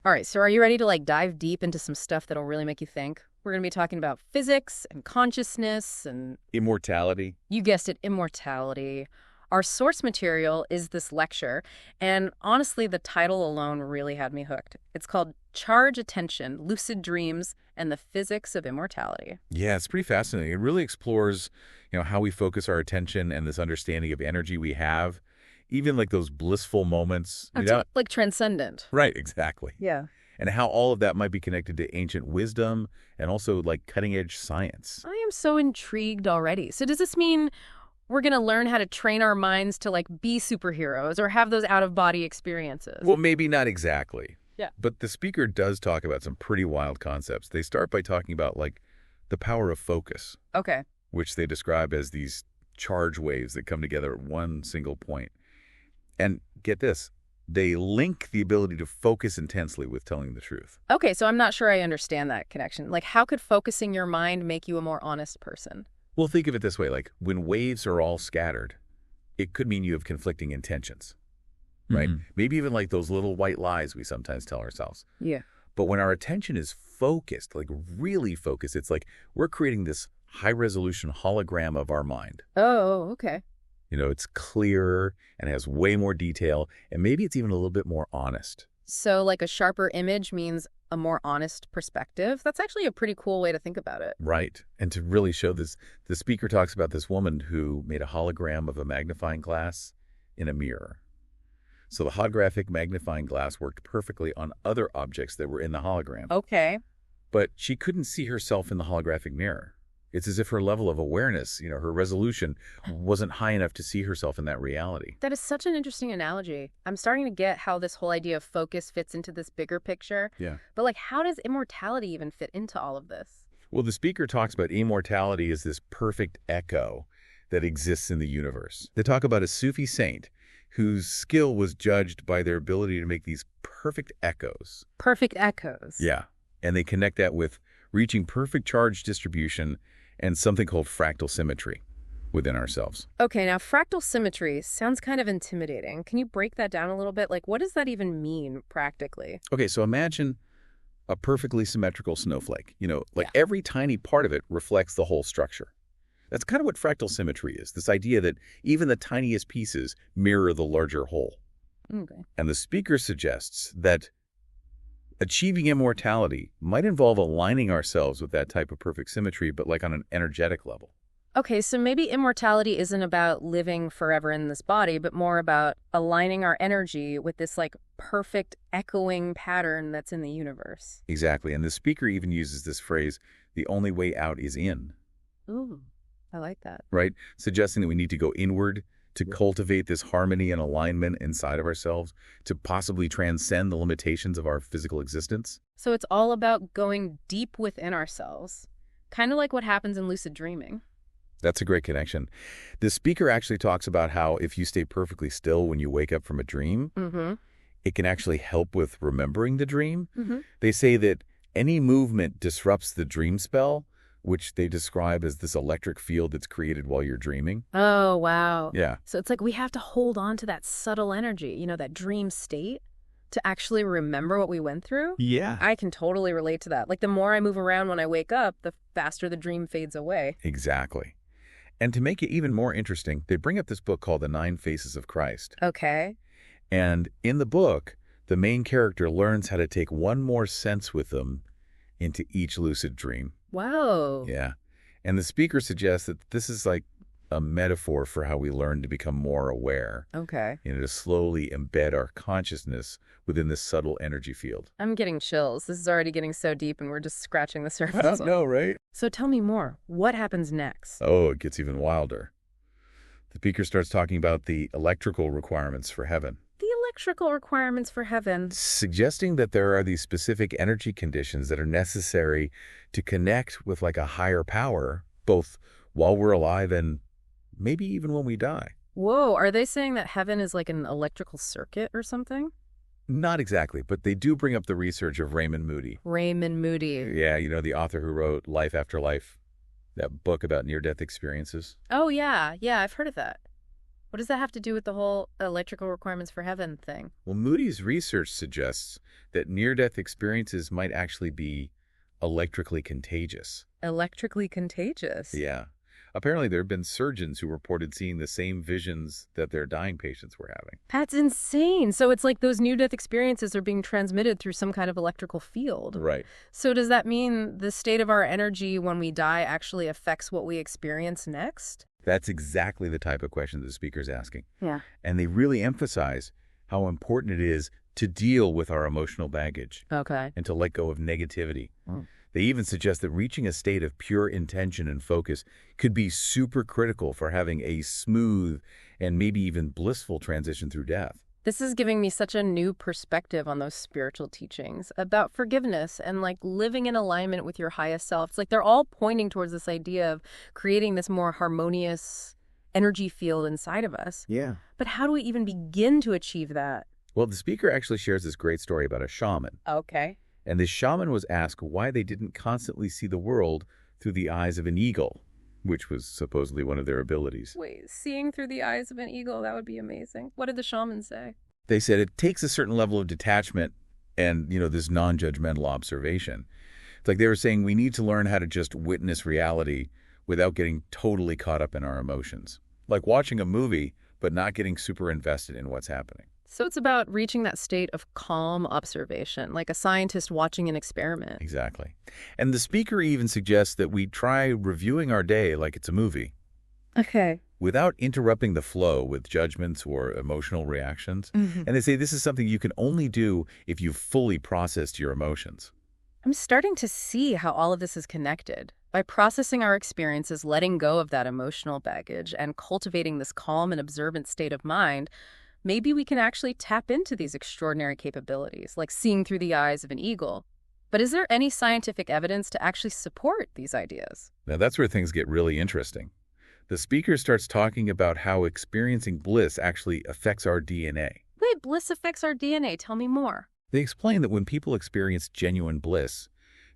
All right, so are you ready to dive deep into some stuff that'll really make you think? We're going to be talking about physics and consciousness and, Immortality. you guessed it, immortality. Our source material is this lecture, and honestly, the title alone really had me hooked. It's called Charge Attention, Lucid Dreams, and the Physics of Immortality. Yeah, it's pretty fascinating. It really explores, how we focus our attention and this understanding of energy we have, even like those blissful moments. It's like transcendent. Right, exactly. Yeah. And how all of that might be connected to ancient wisdom and also like cutting-edge science. I am so intrigued already. So does this mean we're going to learn how to train our minds to be superheroes or have those out-of-body experiences? Well, maybe not exactly. Yeah. But the speaker does talk about some pretty wild concepts. They start by talking about the power of focus, Okay. which they describe as these charge waves that come together at one single point. And get this, they link the ability to focus intensely with telling the truth. Okay, so I'm not sure I understand that connection. How could focusing your mind make you a more honest person? Well, think of it this way, when waves are all scattered, it could mean you have conflicting intentions, right? Maybe even those little white lies we sometimes tell ourselves. Yeah. But when our attention is focused, really focused, it's we're creating this high-resolution hologram of our mind. Oh, okay. It's clearer and has way more detail, and maybe it's even a little bit more honest. So a sharper image means a more honest perspective? That's actually a pretty cool way to think about it. Right. And to really show this, the speaker talks about this woman who made a hologram of a magnifying glass in a mirror. So the holographic magnifying glass worked perfectly on other objects that were in the hologram. Okay. But she couldn't see herself in the holographic mirror. It's as if her level of awareness, her resolution, wasn't high enough to see herself in that reality. That is such an interesting analogy. I'm starting to get how this whole idea of focus fits into this bigger picture. Yeah. But how does immortality even fit into all of this? Well, the speaker talks about immortality as this perfect echo that exists in the universe. They talk about a Sufi saint whose skill was judged by their ability to make these perfect echoes. Perfect echoes. Yeah. And they connect that with reaching perfect charge distribution and something called fractal symmetry within ourselves. Okay, now fractal symmetry sounds kind of intimidating. Can you break that down a little bit? What does that even mean practically? Okay, so imagine a perfectly symmetrical snowflake. Every tiny part of it reflects the whole structure. That's kind of what fractal symmetry is, this idea that even the tiniest pieces mirror the larger whole. Okay. And the speaker suggests that achieving immortality might involve aligning ourselves with that type of perfect symmetry, but on an energetic level. Okay, so maybe immortality isn't about living forever in this body, but more about aligning our energy with this perfect echoing pattern that's in the universe. Exactly. And the speaker even uses this phrase, the only way out is in. Ooh, I like that. Right? Suggesting that we need to go inward to cultivate this harmony and alignment inside of ourselves, to possibly transcend the limitations of our physical existence. So it's all about going deep within ourselves, kind of like what happens in lucid dreaming. That's a great connection. The speaker actually talks about how if you stay perfectly still when you wake up from a dream, it can actually help with remembering the dream. They say that any movement disrupts the dream spell, which they describe as this electric field that's created while you're dreaming. Oh, wow. Yeah. So it's we have to hold on to that subtle energy, that dream state, to actually remember what we went through. Yeah. I can totally relate to that. The more I move around when I wake up, the faster the dream fades away. Exactly. And to make it even more interesting, they bring up this book called The 9 Faces of Christ. Okay. And in the book, the main character learns how to take one more sense with them into each lucid dream. Wow. Yeah. And the speaker suggests that this is a metaphor for how we learn to become more aware. Okay. To slowly embed our consciousness within this subtle energy field. I'm getting chills. This is already getting so deep and we're just scratching the surface. I know, right? So tell me more. What happens next? Oh, it gets even wilder. The speaker starts talking about the electrical requirements for heaven. The electrical requirements for heaven. Suggesting that there are these specific energy conditions that are necessary to connect with a higher power, both while we're alive and maybe even when we die. Whoa, are they saying that heaven is an electrical circuit or something? Not exactly, but they do bring up the research of Raymond Moody. Raymond Moody. Yeah, the author who wrote Life After Life, that book about near-death experiences. Oh, yeah. Yeah, I've heard of that. What does that have to do with the whole electrical requirements for heaven thing? Well, Moody's research suggests that near-death experiences might actually be electrically contagious. Electrically contagious? Yeah. Apparently, there have been surgeons who reported seeing the same visions that their dying patients were having. That's insane. So it's like those near-death experiences are being transmitted through some kind of electrical field. Right. So does that mean the state of our energy when we die actually affects what we experience next? That's exactly the type of question the speaker's asking. Yeah. And they really emphasize how important it is to deal with our emotional baggage. Okay. And to let go of negativity. They even suggest that reaching a state of pure intention and focus could be super critical for having a smooth and maybe even blissful transition through death. This is giving me such a new perspective on those spiritual teachings about forgiveness and like living in alignment with your highest self. It's like they're all pointing towards this idea of creating this more harmonious energy field inside of us. Yeah. But how do we even begin to achieve that? Well, the speaker actually shares this great story about a shaman. Okay. And this shaman was asked why they didn't constantly see the world through the eyes of an eagle, which was supposedly one of their abilities. Wait, seeing through the eyes of an eagle, that would be amazing. What did the shaman say? They said it takes a certain level of detachment and, this non-judgmental observation. It's like they were saying we need to learn how to just witness reality without getting totally caught up in our emotions. Like watching a movie, but not getting super invested in what's happening. So it's about reaching that state of calm observation, like a scientist watching an experiment. Exactly. And the speaker even suggests that we try reviewing our day like it's a movie. Okay. Without interrupting the flow with judgments or emotional reactions. Mm-hmm. And they say this is something you can only do if you've fully processed your emotions. I'm starting to see how all of this is connected. By processing our experiences, letting go of that emotional baggage, and cultivating this calm and observant state of mind, maybe we can actually tap into these extraordinary capabilities, like seeing through the eyes of an eagle. But is there any scientific evidence to actually support these ideas? Now that's where things get really interesting. The speaker starts talking about how experiencing bliss actually affects our DNA. Wait, bliss affects our DNA. Tell me more. They explain that when people experience genuine bliss,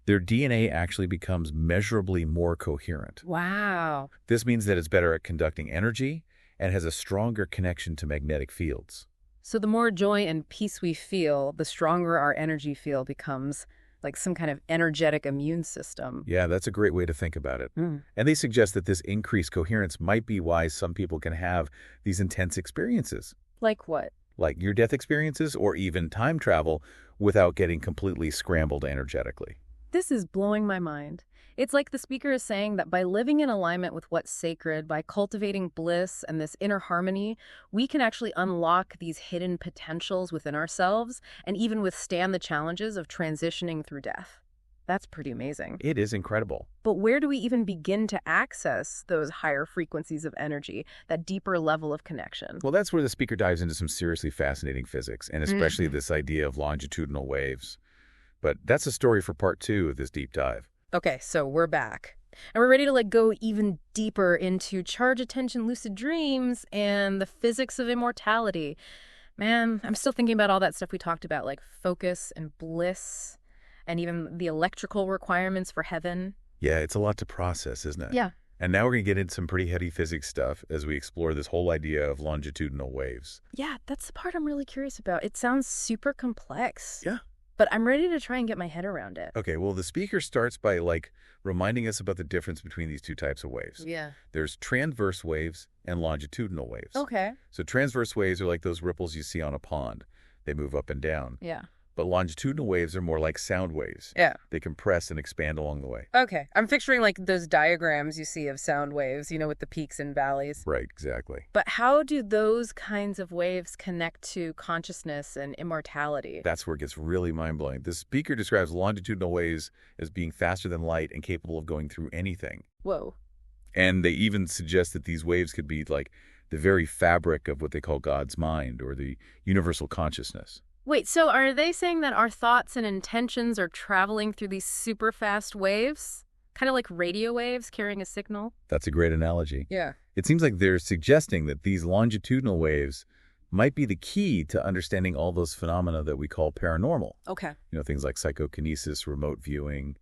their DNA actually becomes measurably more coherent. Wow. This means that it's better at conducting energy and has a stronger connection to magnetic fields. So the more joy and peace we feel, the stronger our energy field becomes, like some kind of energetic immune system. Yeah, that's a great way to think about it. Mm. And they suggest that this increased coherence might be why some people can have these intense experiences. Like what? Like near-death experiences or even time travel without getting completely scrambled energetically. This is blowing my mind. It's like the speaker is saying that by living in alignment with what's sacred, by cultivating bliss and this inner harmony, we can actually unlock these hidden potentials within ourselves and even withstand the challenges of transitioning through death. That's pretty amazing. It is incredible. But where do we even begin to access those higher frequencies of energy, that deeper level of connection? Well, that's where the speaker dives into some seriously fascinating physics, and especially this idea of longitudinal waves. But that's a story for part 2 of this deep dive. Okay, so we're back. And we're ready to go even deeper into charge attention lucid dreams and the physics of immortality. Man, I'm still thinking about all that stuff we talked about, like focus and bliss and even the electrical requirements for heaven. Yeah, it's a lot to process, isn't it? Yeah. And now we're going to get into some pretty heady physics stuff as we explore this whole idea of longitudinal waves. Yeah, that's the part I'm really curious about. It sounds super complex. Yeah. But I'm ready to try and get my head around it. Okay, well, the speaker starts by, reminding us about the difference between these two types of waves. Yeah. There's transverse waves and longitudinal waves. Okay. So transverse waves are like those ripples you see on a pond. They move up and down. Yeah. But longitudinal waves are more like sound waves. Yeah. They compress and expand along the way. Okay. I'm picturing like those diagrams you see of sound waves, with the peaks and valleys. Right, exactly. But how do those kinds of waves connect to consciousness and immortality? That's where it gets really mind-blowing. The speaker describes longitudinal waves as being faster than light and capable of going through anything. Whoa. And they even suggest that these waves could be like the very fabric of what they call God's mind or the universal consciousness. Wait, so are they saying that our thoughts and intentions are traveling through these super fast waves? Kind of like radio waves carrying a signal? That's a great analogy. Yeah. It seems like they're suggesting that these longitudinal waves might be the key to understanding all those phenomena that we call paranormal. Okay. Things like psychokinesis, remote viewing,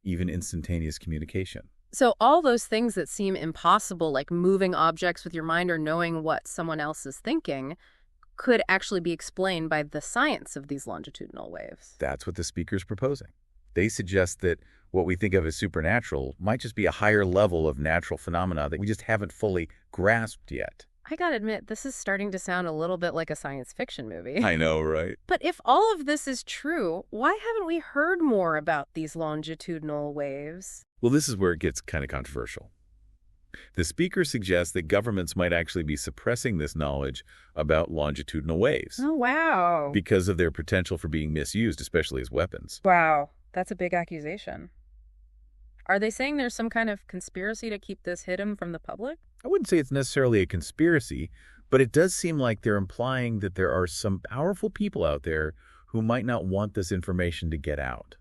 even instantaneous communication. So all those things that seem impossible, like moving objects with your mind or knowing what someone else is thinking, could actually be explained by the science of these longitudinal waves. That's what the speaker's proposing. They suggest that what we think of as supernatural might just be a higher level of natural phenomena that we just haven't fully grasped yet. I gotta admit, this is starting to sound a little bit like a science fiction movie. I know, right? But if all of this is true, why haven't we heard more about these longitudinal waves? Well, this is where it gets kind of controversial. The speaker suggests that governments might actually be suppressing this knowledge about longitudinal waves Oh, wow. because of their potential for being misused, especially as weapons. Wow, that's a big accusation. Are they saying there's some kind of conspiracy to keep this hidden from the public? I wouldn't say it's necessarily a conspiracy, but it does seem like they're implying that there are some powerful people out there who might not want this information to get out.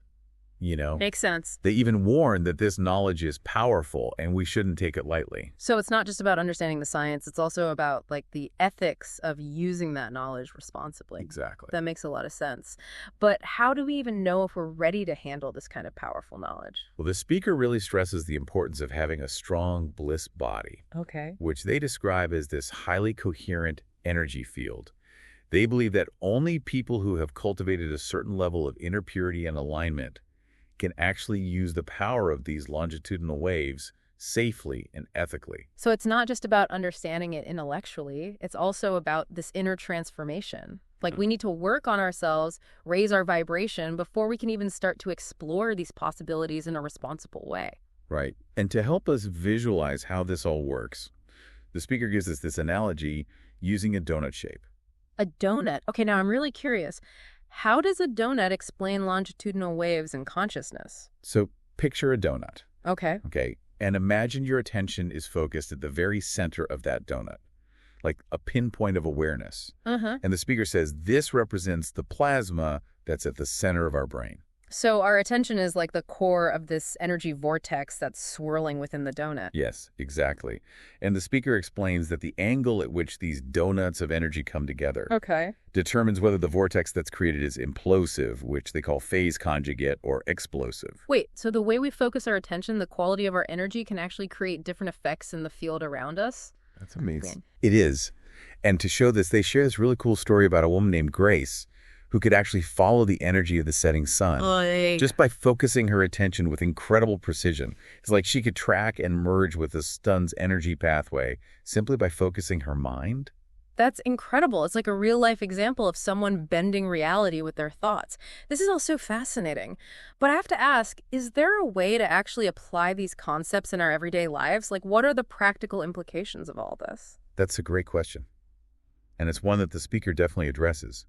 You know? Makes sense. They even warn that this knowledge is powerful and we shouldn't take it lightly. So it's not just about understanding the science, it's also about like the ethics of using that knowledge responsibly. Exactly. That makes a lot of sense. But how do we even know if we're ready to handle this kind of powerful knowledge? Well, the speaker really stresses the importance of having a strong bliss body, Okay. which they describe as this highly coherent energy field. They believe that only people who have cultivated a certain level of inner purity and alignment can actually use the power of these longitudinal waves safely and ethically. So it's not just about understanding it intellectually, it's also about this inner transformation. Like we need to work on ourselves, raise our vibration before we can even start to explore these possibilities in a responsible way. Right. And to help us visualize how this all works, the speaker gives us this analogy using a donut shape. A donut. Okay, now I'm really curious. How does a donut explain longitudinal waves in consciousness? So picture a donut. Okay. Okay. And imagine your attention is focused at the very center of that donut, like a pinpoint of awareness. Uh-huh. And the speaker says this represents the plasma that's at the center of our brain. So our attention is like the core of this energy vortex that's swirling within the donut. Yes, exactly. And the speaker explains that the angle at which these donuts of energy come together Okay. determines whether the vortex that's created is implosive, which they call phase conjugate, or explosive. Wait, so the way we focus our attention, the quality of our energy can actually create different effects in the field around us? That's amazing. It is. And to show this, they share this really cool story about a woman named Grace who could actually follow the energy of the setting sun just by focusing her attention with incredible precision. It's like she could track and merge with the sun's energy pathway simply by focusing her mind. That's incredible. It's like a real-life example of someone bending reality with their thoughts. This is all so fascinating. But I have to ask, is there a way to actually apply these concepts in our everyday lives? Like, what are the practical implications of all this? That's a great question. And it's one that the speaker definitely addresses.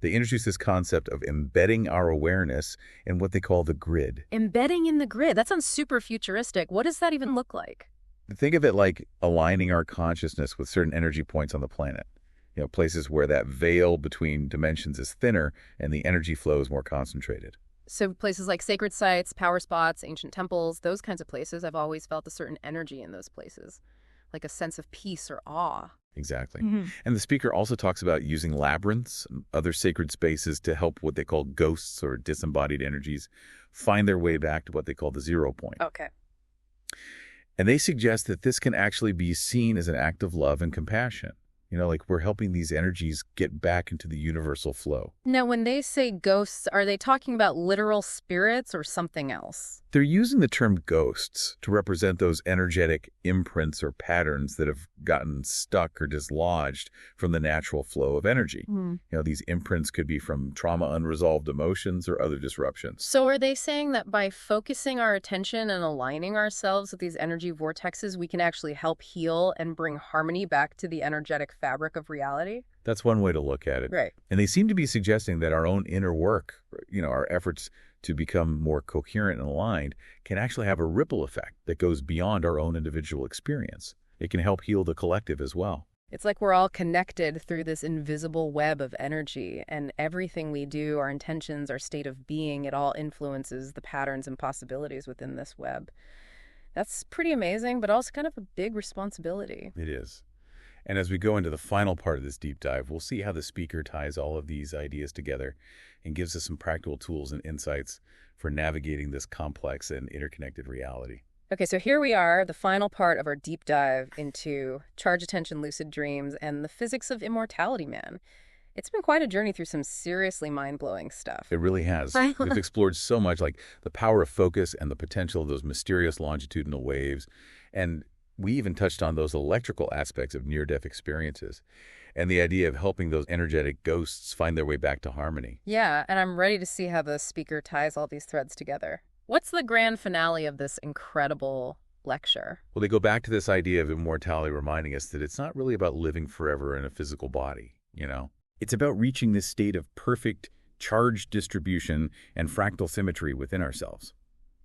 They introduce this concept of embedding our awareness in what they call the grid. Embedding in the grid. That sounds super futuristic. What does that even look like? Think of it like aligning our consciousness with certain energy points on the planet. You know, places where that veil between dimensions is thinner and the energy flow is more concentrated. So places like sacred sites, power spots, ancient temples, those kinds of places, I've always felt a certain energy in those places, like a sense of peace or awe. Exactly. And the speaker also talks about using labyrinths and other sacred spaces to help what they call ghosts or disembodied energies find their way back to what they call the 0 point. Okay. And they suggest that this can actually be seen as an act of love and compassion. You know, like we're helping these energies get back into the universal flow. Now, when they say ghosts, are they talking about literal spirits or something else? They're using the term ghosts to represent those energetic imprints or patterns that have gotten stuck or dislodged from the natural flow of energy. You know, these imprints could be from trauma, unresolved emotions, or other disruptions. So are they saying that by focusing our attention and aligning ourselves with these energy vortexes, we can actually help heal and bring harmony back to the energetic fabric of reality? That's one way to look at it. Right. And they seem to be suggesting that our own inner work, you know, our efforts to become more coherent and aligned can actually have a ripple effect that goes beyond our own individual experience. It can help heal the collective as well. It's like we're all connected through this invisible web of energy, and everything we do, our intentions, our state of being, it all influences the patterns and possibilities within this web. That's pretty amazing, but also kind of a big responsibility. It is. And as we go into the final part of this deep dive, we'll see how the speaker ties all of these ideas together and gives us some practical tools and insights for navigating this complex and interconnected reality. Okay, so here we are, the final part of our deep dive into charge attention, lucid dreams, and the physics of immortality, man. It's been quite a journey through some seriously mind-blowing stuff. It really has. We've explored so much, like the power of focus and the potential of those mysterious longitudinal waves. And we even touched on those electrical aspects of near-death experiences and the idea of helping those energetic ghosts find their way back to harmony. Yeah, and I'm ready to see how the speaker ties all these threads together. What's the grand finale of this incredible lecture? Well, they go back to this idea of immortality, reminding us that it's not really about living forever in a physical body, you know? It's about reaching this state of perfect charge distribution and fractal symmetry within ourselves.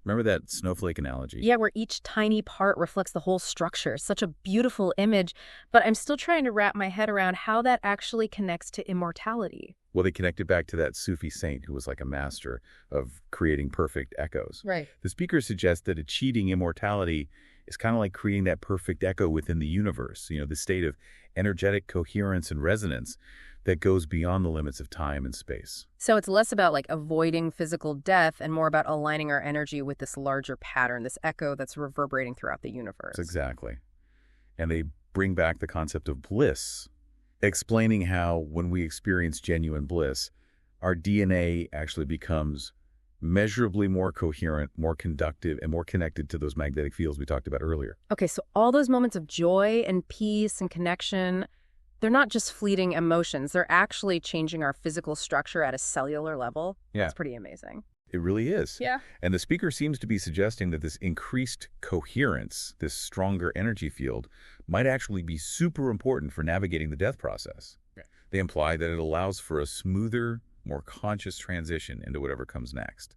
Remember that snowflake analogy? Yeah, where each tiny part reflects the whole structure. Such a beautiful image, but I'm still trying to wrap my head around how that actually connects to immortality. Well, they connected back to that Sufi saint who was like a master of creating perfect echoes. Right. The speaker suggests that achieving immortality is kind of like creating that perfect echo within the universe, the state of energetic coherence and resonance that goes beyond the limits of time and space. So it's less about avoiding physical death and more about aligning our energy with this larger pattern, this echo that's reverberating throughout the universe. Exactly. And they bring back the concept of bliss, explaining how when we experience genuine bliss, our DNA actually becomes measurably more coherent, more conductive, and more connected to those magnetic fields we talked about earlier. Okay, so all those moments of joy and peace and connection, they're not just fleeting emotions. They're actually changing our physical structure at a cellular level. Yeah. It's pretty amazing. It really is. Yeah. And the speaker seems to be suggesting that this increased coherence, this stronger energy field, might actually be super important for navigating the death process. Okay. They imply that it allows for a smoother, more conscious transition into whatever comes next.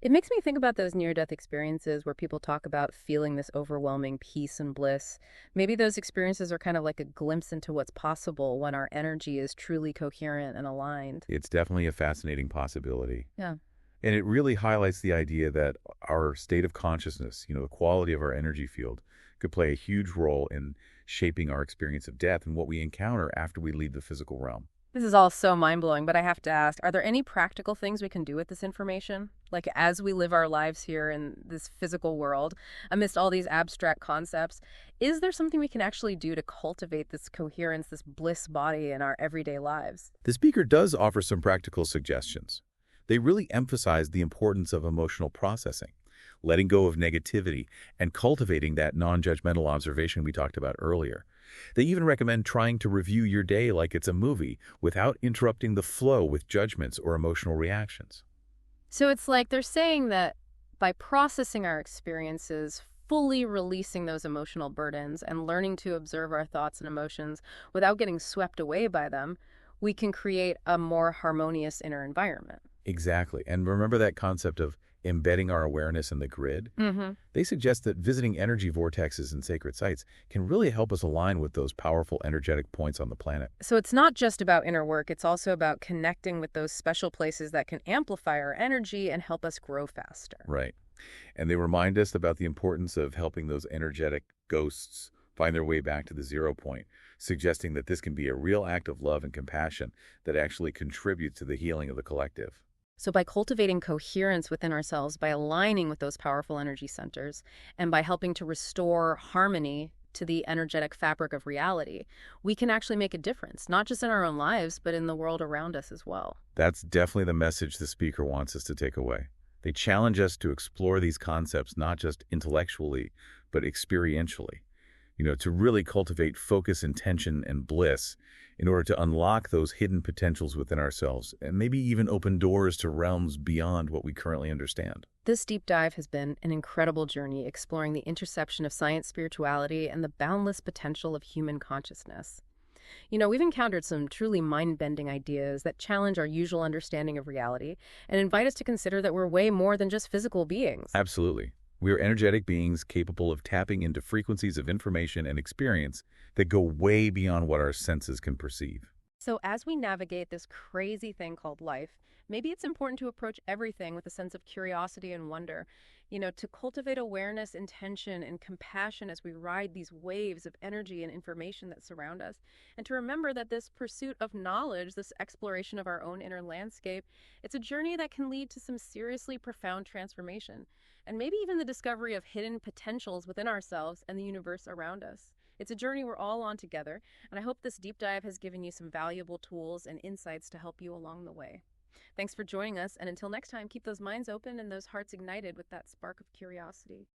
It makes me think about those near-death experiences where people talk about feeling this overwhelming peace and bliss. Maybe those experiences are kind of like a glimpse into what's possible when our energy is truly coherent and aligned. It's definitely a fascinating possibility. Yeah. And it really highlights the idea that our state of consciousness, the quality of our energy field, could play a huge role in shaping our experience of death and what we encounter after we leave the physical realm. This is all so mind-blowing, but I have to ask, are there any practical things we can do with this information? Like as we live our lives here in this physical world, amidst all these abstract concepts, is there something we can actually do to cultivate this coherence, this bliss body in our everyday lives? The speaker does offer some practical suggestions. They really emphasize the importance of emotional processing, letting go of negativity, and cultivating that non-judgmental observation we talked about earlier. They even recommend trying to review your day like it's a movie without interrupting the flow with judgments or emotional reactions. So it's like they're saying that by processing our experiences, fully releasing those emotional burdens, and learning to observe our thoughts and emotions without getting swept away by them, we can create a more harmonious inner environment. Exactly. And remember that concept of embedding our awareness in the grid? Mm-hmm. They suggest that visiting energy vortexes and sacred sites can really help us align with those powerful energetic points on the planet. So it's not just about inner work, it's also about connecting with those special places that can amplify our energy and help us grow faster. Right. And they remind us about the importance of helping those energetic ghosts find their way back to the 0 point, suggesting that this can be a real act of love and compassion that actually contributes to the healing of the collective. So by cultivating coherence within ourselves, by aligning with those powerful energy centers, and by helping to restore harmony to the energetic fabric of reality, we can actually make a difference, not just in our own lives, but in the world around us as well. That's definitely the message the speaker wants us to take away. They challenge us to explore these concepts not just intellectually, but experientially. To really cultivate focus, intention, and bliss in order to unlock those hidden potentials within ourselves and maybe even open doors to realms beyond what we currently understand. This deep dive has been an incredible journey exploring the intersection of science, spirituality, and the boundless potential of human consciousness. We've encountered some truly mind-bending ideas that challenge our usual understanding of reality and invite us to consider that we're way more than just physical beings. Absolutely. We are energetic beings capable of tapping into frequencies of information and experience that go way beyond what our senses can perceive. So, as we navigate this crazy thing called life, maybe it's important to approach everything with a sense of curiosity and wonder. To cultivate awareness, intention, and compassion as we ride these waves of energy and information that surround us. And to remember that this pursuit of knowledge, this exploration of our own inner landscape, it's a journey that can lead to some seriously profound transformation. And maybe even the discovery of hidden potentials within ourselves and the universe around us. It's a journey we're all on together, and I hope this deep dive has given you some valuable tools and insights to help you along the way. Thanks for joining us, and until next time, keep those minds open and those hearts ignited with that spark of curiosity.